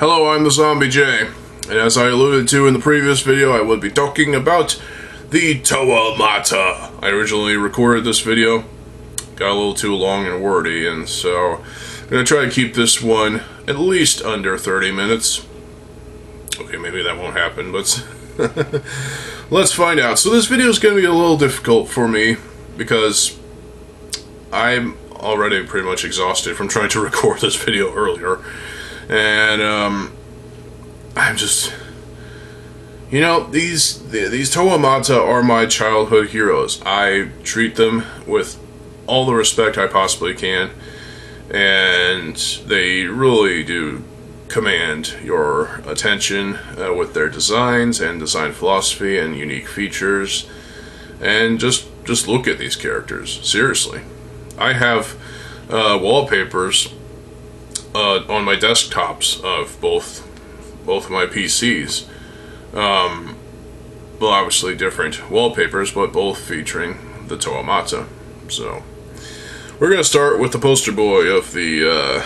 Hello, I'm TheZOMBIEJ, and as I alluded to in the previous video, I would be talking about the TOMATA. I originally recorded this video, got a little too long and wordy, and so I'm going to try to keep this one at least under 30 minutes. Okay, maybe that won't happen, but let's find out. So this video is going to be a little difficult for me because I'm already pretty much exhausted from trying to record this video earlier. And I'm just, you know, these TOMATA are my childhood heroes. I treat them with all the respect I possibly can, and they really do command your attention with their designs and design philosophy and unique features. And just look at these characters, seriously. I have wallpapers on my desktops of both of my PCs. Well, obviously different wallpapers, but both featuring the TOMATA. So we're gonna start with the poster boy of the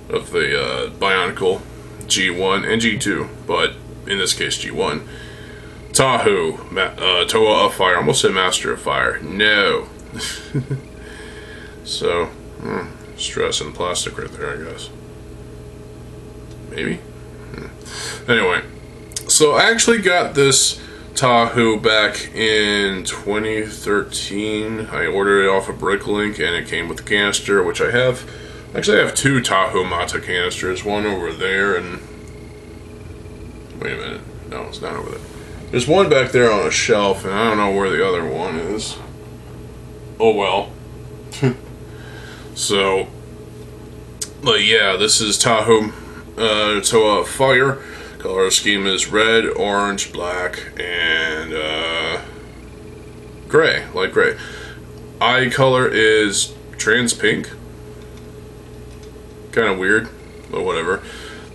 Bionicle G1 and G2, but in this case G1. Tahu, Toa of Fire. I almost said Master of Fire. No. So, stress and plastic right there, I guess. Maybe? Anyway, so I actually got this Tahu back in 2013. I ordered it off of Bricklink, and it came with the canister, which I have. Actually, I have two TOMATA canisters, one over there, and wait a minute. No, it's not over there. There's one back there on a shelf, and I don't know where the other one is. Oh well. So, but yeah, this is Tahu Toa Fire. Color scheme is red, orange, black, and gray, light gray. Eye color is trans pink. Kind of weird, but whatever.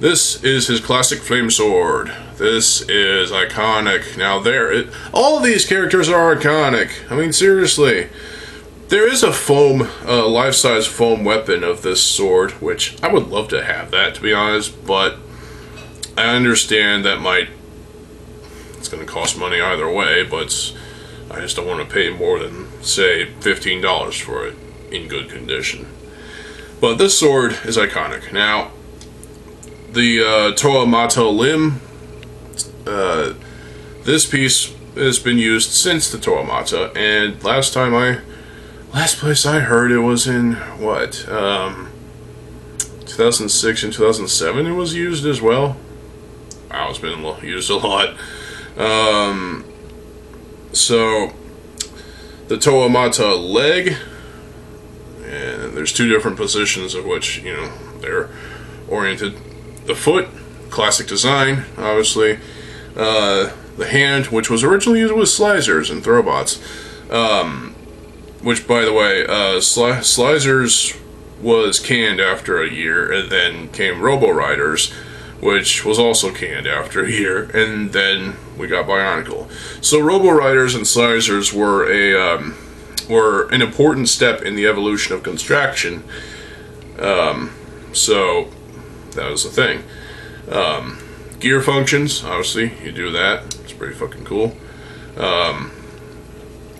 This is his classic flame sword. This is iconic. Now all of these characters are iconic. I mean, seriously. There is a foam, life-size foam weapon of this sword, which I would love to have that, to be honest, but I understand that it's going to cost money either way, but I just don't want to pay more than, say, $15 for it in good condition. But this sword is iconic. Now, the TOMATA limb, this piece has been used since the TOMATA, and last place I heard it was in, 2006 and 2007 it was used as well. Wow, it's been used a lot. So, the TOMATA leg, and there's two different positions of which, you know, they're oriented. The foot, classic design, obviously. The hand, which was originally used with Slicers and Throwbots. Which, by the way, Slicers was canned after a year, and then came Robo Riders, which was also canned after a year, and then we got Bionicle. So Robo Riders and Slicers were an important step in the evolution of construction. So that was the thing. Gear functions, obviously, you do that. It's pretty fucking cool.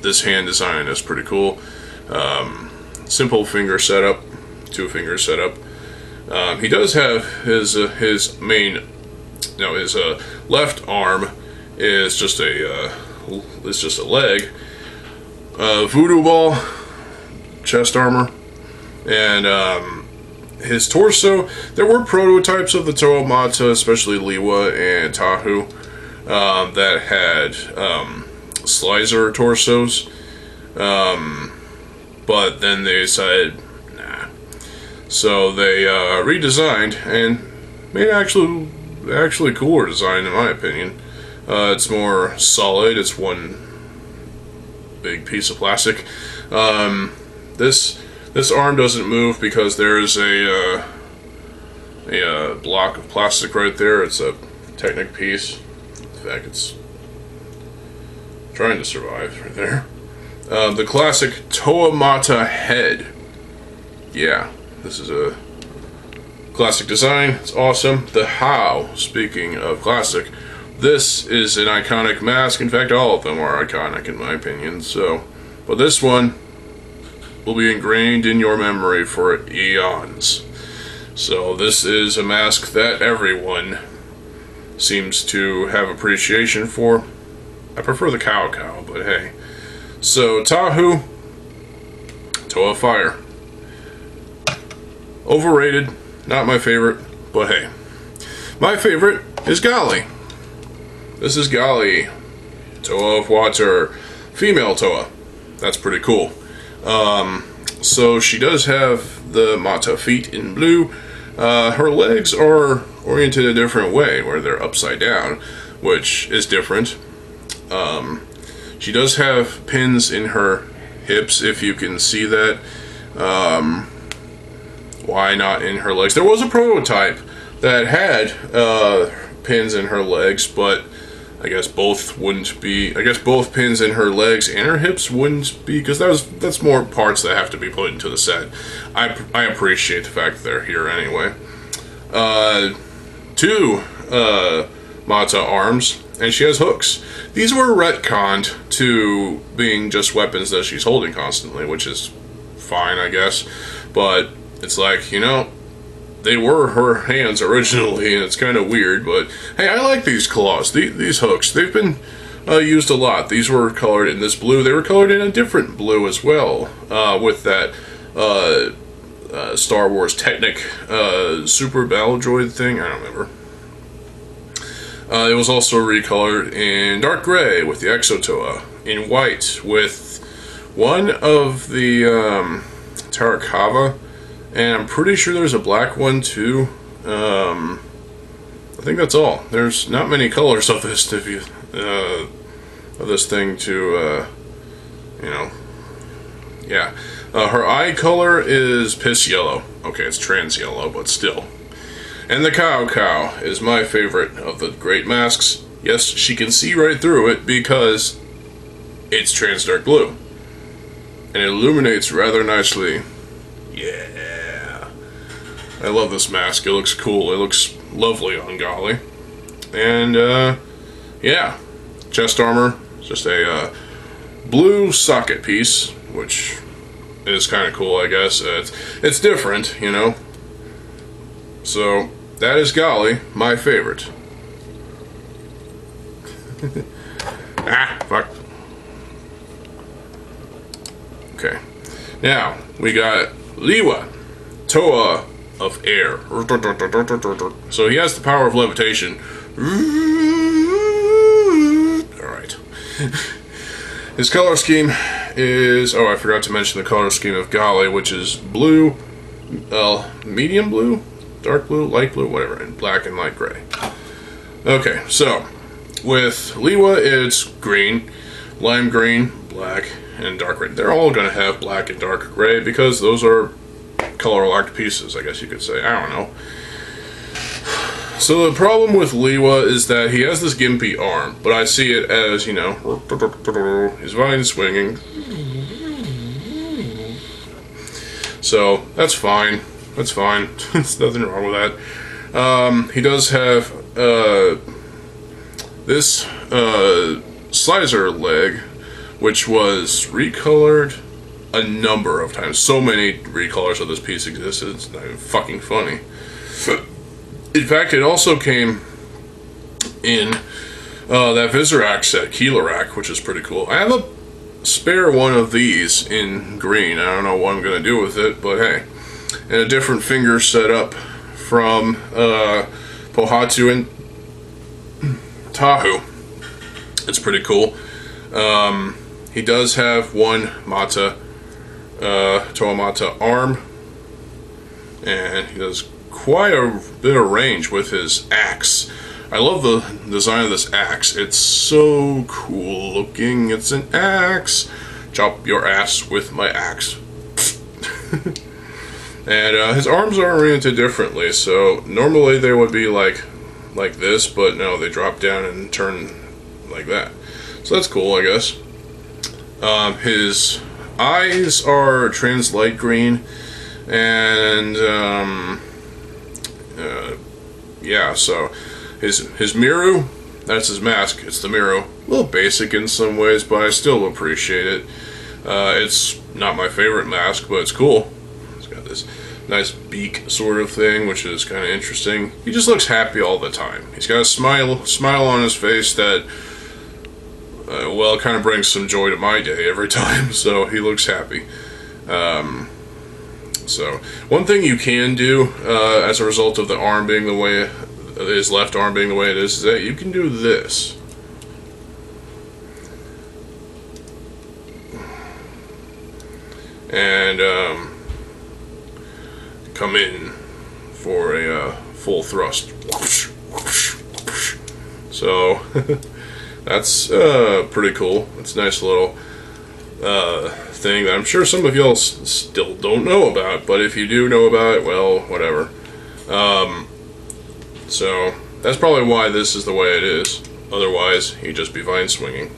This hand design is pretty cool. Simple finger setup, 2-finger setup. He does have his left arm is just a leg. Voodoo ball, chest armor, and his torso. There were prototypes of the TOMATA, especially Liwa and Tahu, that had Slicer torsos, but then they decided, nah. So they redesigned and made actually cooler design, in my opinion. It's more solid. It's one big piece of plastic. This arm doesn't move because there is a block of plastic right there. It's a Technic piece. In fact, it's trying to survive right there. The classic TOMATA head. Yeah, this is a Classic design, it's awesome. The how, speaking of classic, this is an iconic mask. In fact, all of them are iconic in my opinion. So, but this one will be ingrained in your memory for eons. So this is a mask that everyone seems to have appreciation for. I prefer the cow, but hey. So Tahu, Toa Fire. Overrated, not my favorite, but hey. My favorite is Gali. This is Gali, Toa of Water, female Toa. That's pretty cool. So she does have the Mata feet in blue. Her legs are oriented a different way, where they're upside down, which is different. She does have pins in her hips, if you can see that. Why not in her legs? There was a prototype that had pins in her legs, but I guess both wouldn't be. I guess both pins in her legs and her hips wouldn't be, because that's more parts that have to be put into the set. I appreciate the fact that they're here anyway. Two Mata arms, and she has hooks. These were retconned to being just weapons that she's holding constantly, which is fine, I guess. But it's like, you know, they were her hands originally, and it's kind of weird, but hey, I like these claws, these hooks. They've been used a lot. These were colored in this blue. They were colored in a different blue as well, with that Star Wars Technic Super Battle Droid thing. I don't remember. It was also recolored in dark gray with the Exotoa, in white with one of the Tarakava, and I'm pretty sure there's a black one too. I think that's all. There's not many colors of this thing to, you know, yeah. Her eye color is piss yellow. Okay, it's trans yellow, but still. And the cow is my favorite of the great masks. Yes, she can see right through it because it's trans dark blue. And it illuminates rather nicely. Yeah. I love this mask. It looks cool. It looks lovely on Gali. And, yeah. Chest armor. Just a blue socket piece, which is kind of cool, I guess. It's different, you know. So, that is Gali, my favorite. Ah, fuck. Okay. Now, we got Liwa, Toa of Air. So he has the power of levitation. Alright. His color scheme is... Oh, I forgot to mention the color scheme of Gali, which is blue, medium blue, dark blue, light blue, whatever, and black and light gray. Okay, so with Liwa, it's green, lime green, black, and dark gray. They're all going to have black and dark gray because those are color-locked pieces, I guess you could say. I don't know. So the problem with Liwa is that he has this gimpy arm, but I see it as, you know, his vine swinging. So that's fine. That's fine. There's nothing wrong with that. He does have this slicer leg, which was recolored a number of times. So many recolors of this piece existed. It's not even fucking funny. In fact, it also came in that Vizirac set, Keelorak, which is pretty cool. I have a spare one of these in green. I don't know what I'm going to do with it, but hey. And a different finger setup from Pohatu and Tahu. It's pretty cool. He does have one Mata, Toa Mata arm, and he does quite a bit of range with his axe. I love the design of this axe. It's so cool looking. It's an axe. Chop your ass with my axe. And his arms are oriented differently, so normally they would be like this, but no, they drop down and turn like that. So that's cool, I guess. His eyes are trans light green, and Yeah, so his Miru, that's his mask. It's the Miru. A little basic in some ways, but I still appreciate it. It's not my favorite mask, but it's cool. It's got this nice beak sort of thing, which is kind of interesting. He just looks happy all the time. He's got a smile on his face that, well, it kind of brings some joy to my day every time. So he looks happy. So one thing you can do as a result of the arm being the way, his left arm being the way it is that you can do this. And come in for a full thrust. So that's pretty cool. It's a nice little thing that I'm sure some of y'all still don't know about, but if you do know about it, well, whatever. So that's probably why this is the way it is. Otherwise, he'd just be fine swinging.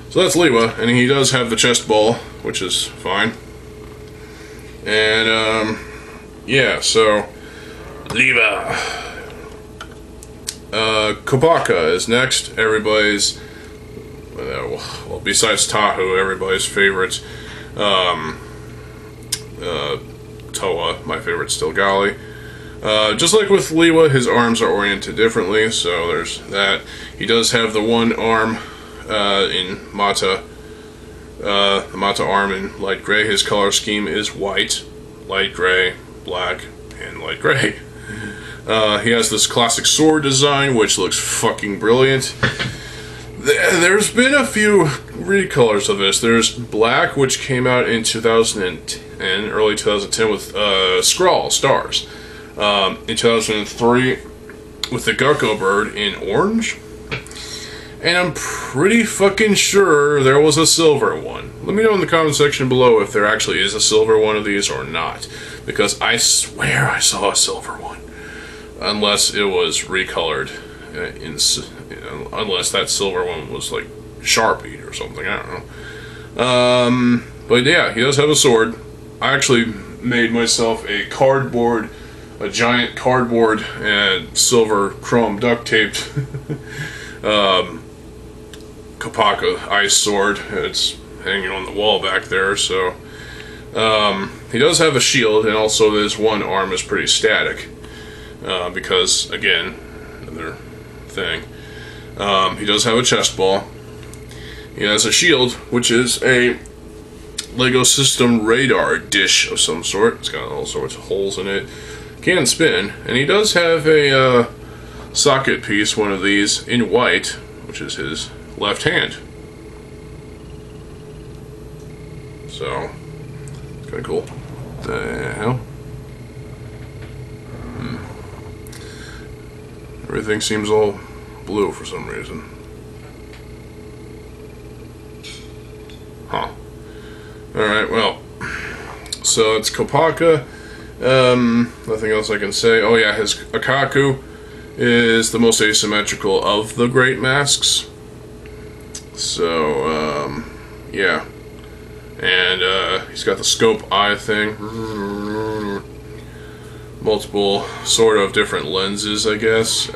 So that's Lewa, and he does have the chest ball, which is fine. And yeah, so Lewa. Kopaka is next. Everybody's, well, besides Tahu, everybody's favorite. Toa, my favorite, still Gali. Just like with Lewa, his arms are oriented differently, so there's that. He does have the one arm in Mata. The Mata arm in light gray. His color scheme is white, light gray, black, and light gray. He has this classic sword design, which looks fucking brilliant. There's been a few recolors of this. There's black, which came out in 2010, early 2010, with Skrull stars. In 2003, with the Gecko bird in orange. And I'm pretty fucking sure there was a silver one. Let me know in the comment section below if there actually is a silver one of these or not. Because I swear I saw a silver one. Unless it was recolored. Unless that silver one was like Sharpied or something. I don't know. But yeah, he does have a sword. I actually made myself a giant cardboard and silver chrome duct taped Kopaka ice sword. It's hanging on the wall back there, so he does have a shield, and also his one arm is pretty static because, again, another thing, he does have a chest ball. He has a shield, which is a Lego system radar dish of some sort. It's got all sorts of holes in it. Can spin, and he does have a socket piece, one of these, in white, which is his left hand. So, it's kind of cool. What the hell? Everything seems all blue for some reason. Huh. Alright, well. So it's Kopaka. Nothing else I can say. Oh yeah, his Akaku is the most asymmetrical of the great masks. So, yeah. And, he's got the scope eye thing. Multiple sort of different lenses, I guess.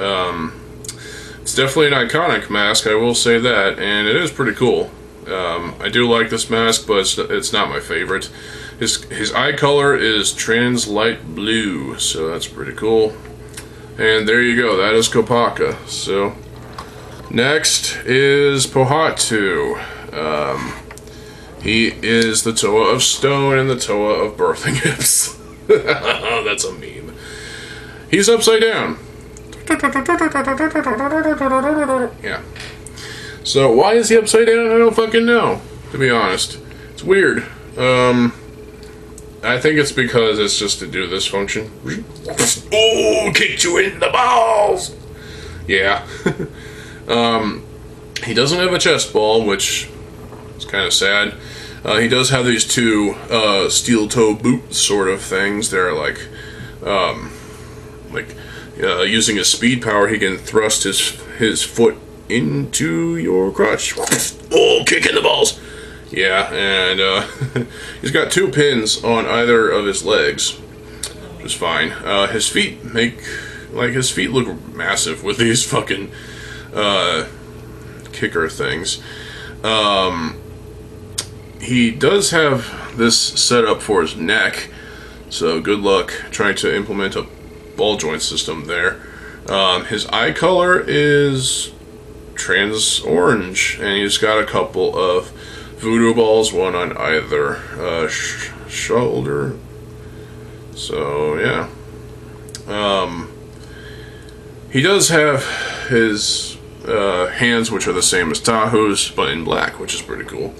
It's definitely an iconic mask, I will say that, and it is pretty cool. I do like this mask, but it's not my favorite. His eye color is trans light blue, so that's pretty cool. And there you go, that is Kopaka. So, next is Pohatu. He is the Toa of Stone and the Toa of Birthing Hips. That's a meme. He's upside down. Yeah. So why is he upside down? I don't fucking know, to be honest. It's weird. I think it's because it's just to do this function. Oh, kicked you in the balls! Yeah. He doesn't have a chest ball, which is kind of sad. He does have these two steel toe boot sort of things. They're like using his speed power, he can thrust his foot into your crotch. Oh, kick in the balls! Yeah, and he's got two pins on either of his legs. which is fine. His feet his feet look massive with these fucking kicker things. He does have this set up for his neck, so good luck trying to implement a ball joint system there. His eye color is trans orange, and he's got a couple of voodoo balls, one on either shoulder. So yeah, he does have his hands, which are the same as Tahoe's, but in black, which is pretty cool.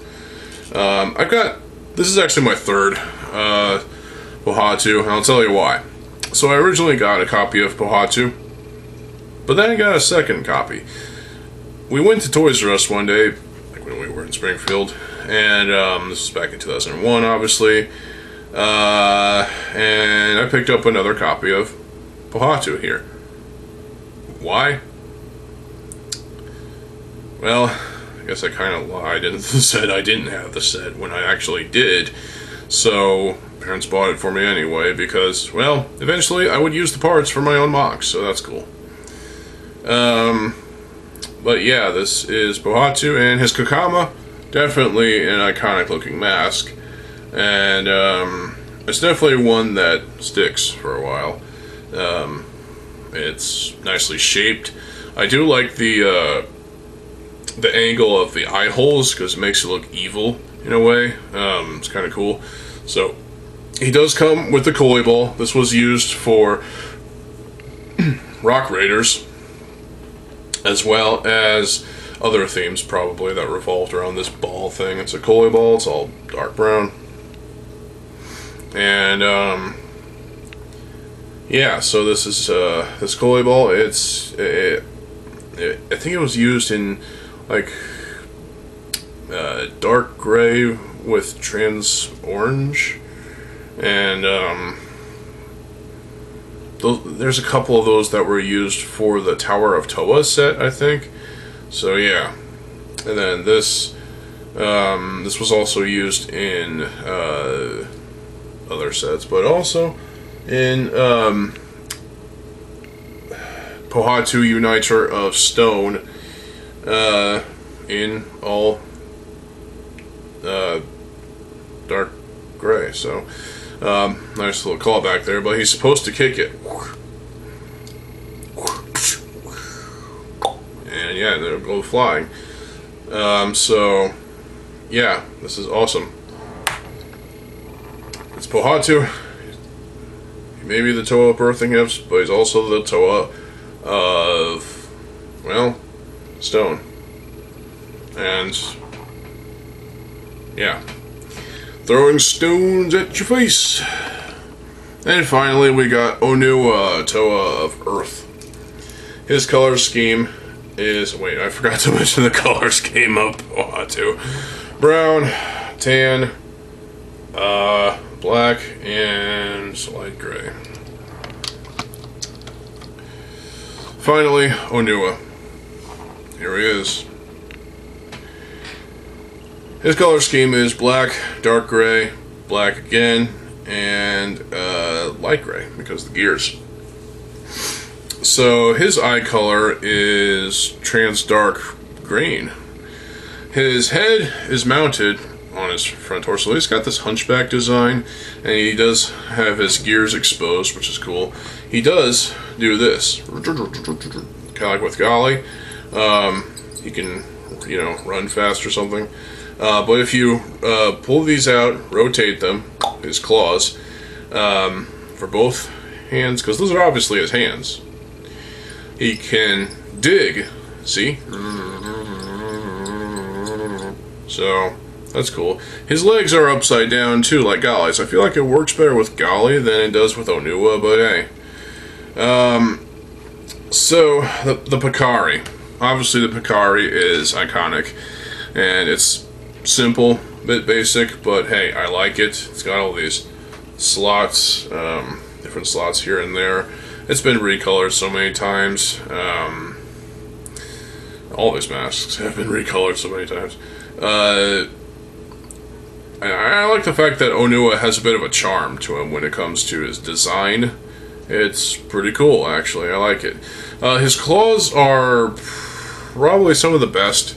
This is actually my third Pohatu, and I'll tell you why. So I originally got a copy of Pohatu, but then I got a second copy. We went to Toys R Us one day, like when we were in Springfield, and this was back in 2001, obviously, and I picked up another copy of Pohatu here. Why? Well, I guess I kind of lied and said I didn't have the set when I actually did. So, parents bought it for me anyway because, well, eventually I would use the parts for my own box, so that's cool. But yeah, this is Pohatu, and his Kakama, definitely an iconic looking mask. And it's definitely one that sticks for a while. It's nicely shaped. I do like the angle of the eye holes, because it makes it look evil in a way. It's kind of cool. So he does come with the Koi ball. This was used for Rock Raiders, as well as other themes probably that revolved around this ball thing. It's a Koi ball. It's all dark brown, and yeah. So this is this Koi ball. I think it was used in like dark gray with trans orange, and there's a couple of those that were used for the Tower of Toa set, I think. So yeah, and then this was also used in other sets, but also in Pohatu Uniter of Stone, in all dark gray. So nice little callback there, but he's supposed to kick it, and yeah, they'll go flying. So yeah, this is awesome. It's Pohatu. He may be the Toa of birthing gifts, but he's also the Toa of, well, stone. And yeah, throwing stones at your face. And finally we got Onua, Toa of Earth. His color scheme is, wait, I forgot to mention the color scheme of Pohatu. Brown, tan, black, and light gray. Finally, Onua. Here he is. His color scheme is black, dark gray, black again, and light gray, because of the gears. So his eye color is trans dark green. His head is mounted on his front torso. He's got this hunchback design, and he does have his gears exposed, which is cool. He does do this, kind of like with Golly. He can, you know, run fast or something. But if you pull these out, rotate them, his claws, for both hands, because those are obviously his hands, he can dig, see? So, that's cool. His legs are upside down too, like Golly's. I feel like it works better with Golly than it does with Onua, but hey. So, the Picari. Obviously the Picari is iconic, and it's simple, bit basic, but hey, I like it. It's got all these slots, different slots here and there. It's been recolored so many times. All these masks have been recolored so many times. I like the fact that Onua has a bit of a charm to him when it comes to his design. It's pretty cool, actually. I like it. His claws are probably some of the best.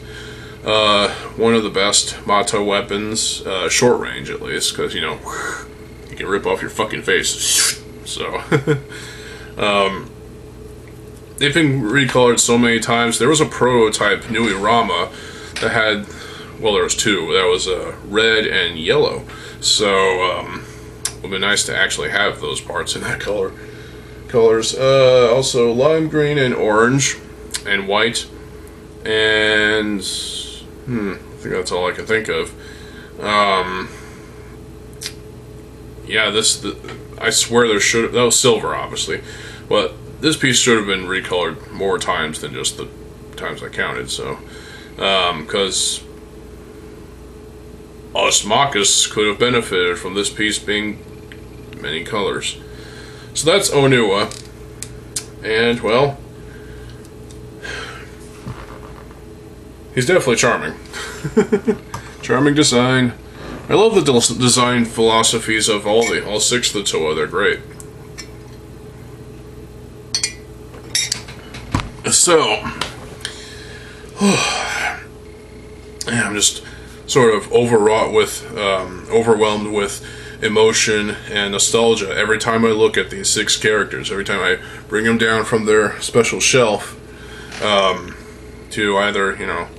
One of the best Mata weapons, short range at least, because, you know, you can rip off your fucking face. So, they've been recolored so many times. There was a prototype Nui Rama that had, well, there was two. That was red and yellow. So, it would be nice to actually have those parts in that colors. Also, lime green and orange and white. And I think that's all I can think of. Yeah, I swear there should have, that was silver, obviously, but this piece should have been recolored more times than just the times I counted. So, because Osmakis could have benefited from this piece being many colors. So that's Onua, and well, he's definitely charming. Charming design. I love the design philosophies of all six of the Toa. They're great. So, I'm just sort of overwhelmed with emotion and nostalgia every time I look at these six characters. Every time I bring them down from their special shelf to either, you know,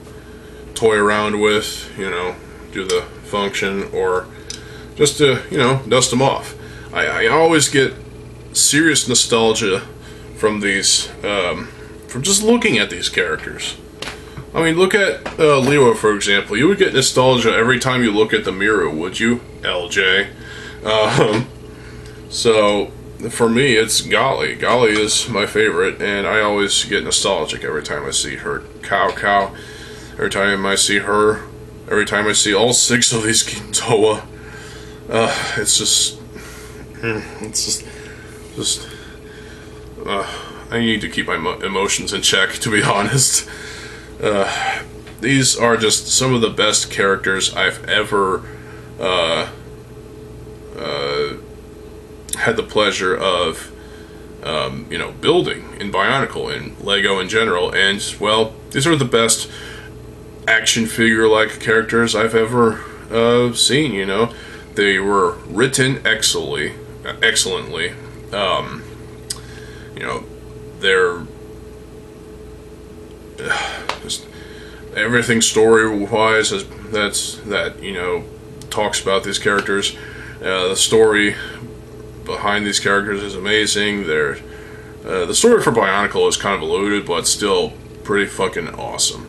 toy around with, you know, do the function, or just to, you know, dust them off. I always get serious nostalgia from these, from just looking at these characters. I mean, look at Liwa, for example. You would get nostalgia every time you look at the Miru, would you, LJ? So, for me, it's Gali. Gali is my favorite, and I always get nostalgic every time I see her. Cow. Every time I see her, every time I see all six of these Toa, it's just, I need to keep my emotions in check, to be honest. These are just some of the best characters I've ever had the pleasure of, you know, building in Bionicle and Lego in general. And, well, these are the best action figure-like characters I've ever seen, you know. They were written excellently. You know, they're just everything story-wise that you know, talks about these characters. The story behind these characters is amazing. The story for Bionicle is kind of eluded, but still pretty fucking awesome.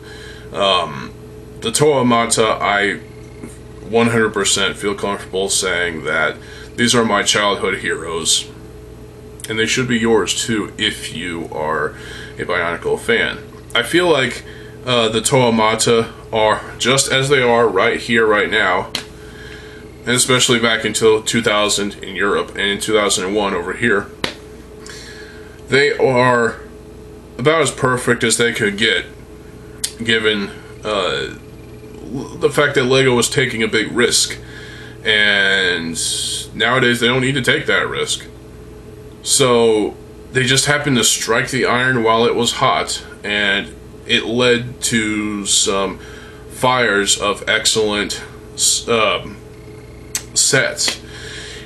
The Toa Mata, I 100% feel comfortable saying that these are my childhood heroes, and they should be yours too if you are a Bionicle fan. I feel like the Toa Mata are just as they are right here, right now, and especially back until 2000 in Europe and in 2001 over here. They are about as perfect as they could get, given the fact that Lego was taking a big risk, and nowadays they don't need to take that risk. So they just happened to strike the iron while it was hot, and it led to some fires of excellent sets.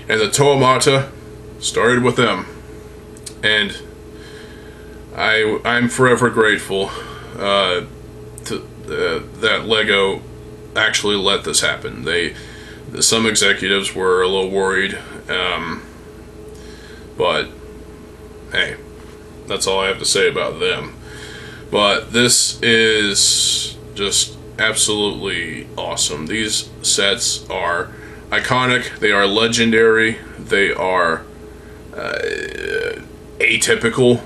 And the Toa Mata started with them, and I'm forever grateful that Lego actually let this happen. Some executives were a little worried, but hey, that's all I have to say about them. But this is just absolutely awesome. These sets are iconic, they are legendary, they are atypical.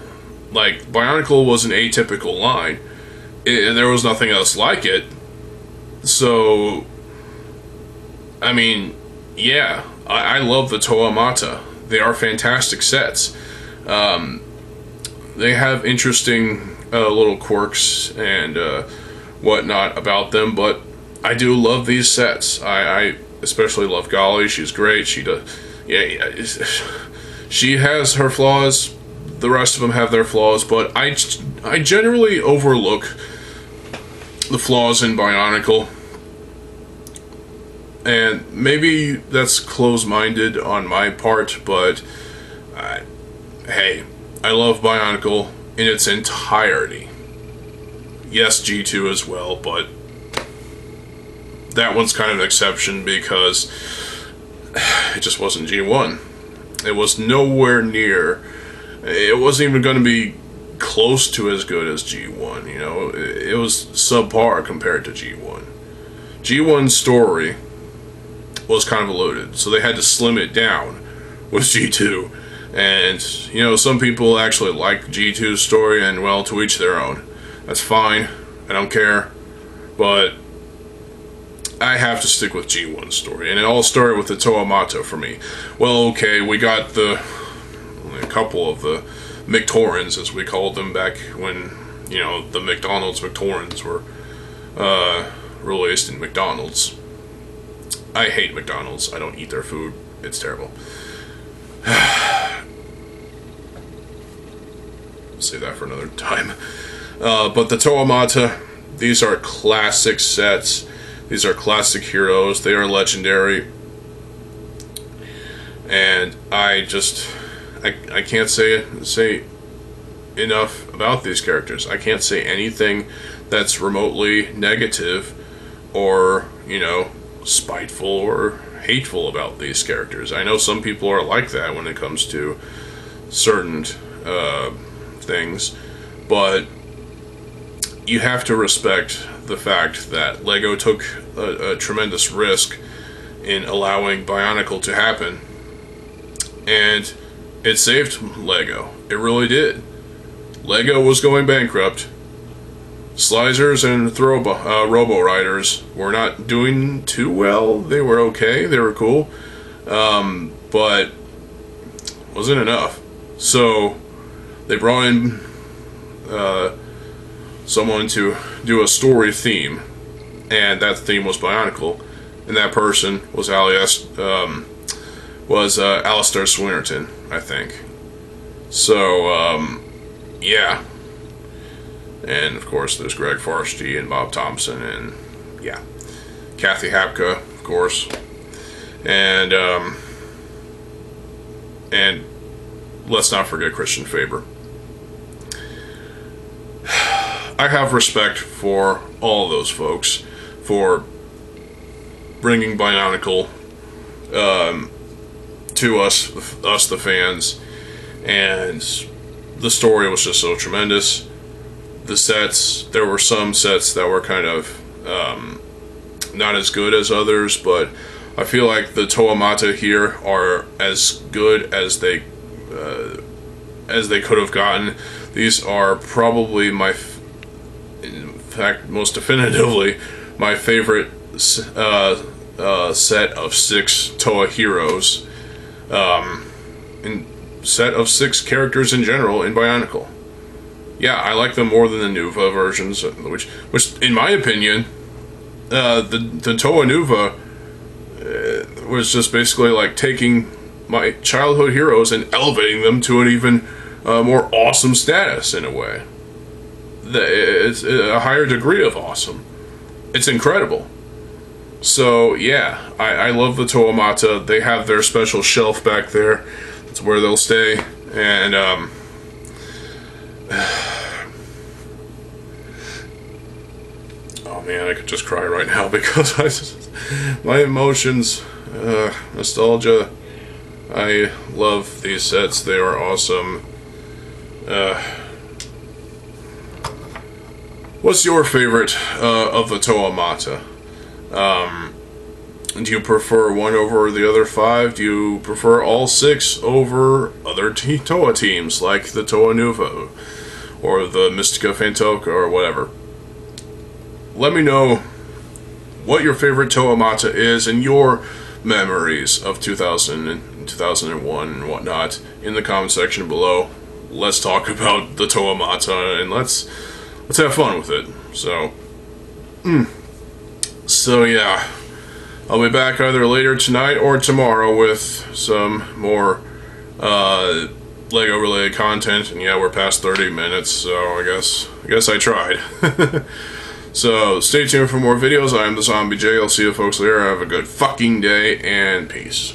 Like, Bionicle was an atypical line. There was nothing else like it. So, I mean, yeah, I love the Toa Mata. They are fantastic sets. They have interesting little quirks and whatnot about them, but I do love these sets. I especially love Golly. She's great. She does. Yeah, she has her flaws. The rest of them have their flaws, but I generally overlook the flaws in Bionicle. And maybe that's close-minded on my part, but hey, I love Bionicle in its entirety. Yes, G2 as well, but that one's kind of an exception because it just wasn't G1. It was nowhere near. It wasn't even going to be close to as good as G1, you know. It was subpar compared to G1. G1's story was convoluted, so they had to slim it down with G2. And, you know, some people actually like G2's story, and, well, to each their own. That's fine. I don't care. But I have to stick with G1's story. And it all started with the Toa for me. Well, okay, we got a couple of the Victorins, as we called them back when, you know, the McDonald's Victorins were released in McDonald's. I hate McDonald's. I don't eat their food. It's terrible. Save that for another time. But the Toa, these are classic sets. These are classic heroes. They are legendary. And I can't say enough about these characters. I can't say anything that's remotely negative or, you know, spiteful or hateful about these characters. I know some people are like that when it comes to certain things, but you have to respect the fact that LEGO took a tremendous risk in allowing Bionicle to happen, and it saved LEGO. It really did. LEGO was going bankrupt. Slizers and Robo Riders were not doing too well. They were okay. They were cool. But wasn't enough. So they brought in someone to do a story theme. And that theme was Bionicle. And that person was Alistair Swinnerton, I think. So, yeah. And, of course, there's Greg Farsty and Bob Thompson and, yeah, Kathy Hapka, of course. And let's not forget Christian Faber. I have respect for all those folks for bringing Bionicle to us, the fans, and the story was just so tremendous. The sets, there were some sets that were kind of not as good as others, but I feel like the Toa here are as good as they could have gotten. These are probably in fact, most definitively, my favorite set of 6 Toa heroes, and set of 6 characters in general in Bionicle. Yeah, I like them more than the Nuva versions, which in my opinion, the Toa Nuva was just basically like taking my childhood heroes and elevating them to an even more awesome status in a way. It's a higher degree of awesome. It's incredible. So yeah, I love the Toa. They have their special shelf back there. That's where they'll stay. And oh man, I could just cry right now because my emotions, nostalgia. I love these sets. They are awesome. What's your favorite of the Toa? Do you prefer one over the other 5? Do you prefer all 6 over other Toa teams like the Toa Nuva or the Mystica Fantoka or whatever? Let me know what your favorite Toa is and your memories of 2000 and 2001 and whatnot in the comment section below. Let's talk about the Toa and let's have fun with it. So, So yeah, I'll be back either later tonight or tomorrow with some more Lego related content. And yeah, we're past 30 minutes, so I guess I tried. So stay tuned for more videos. I am TheZOMBIEJ. I'll see you folks later. Have a good fucking day and peace.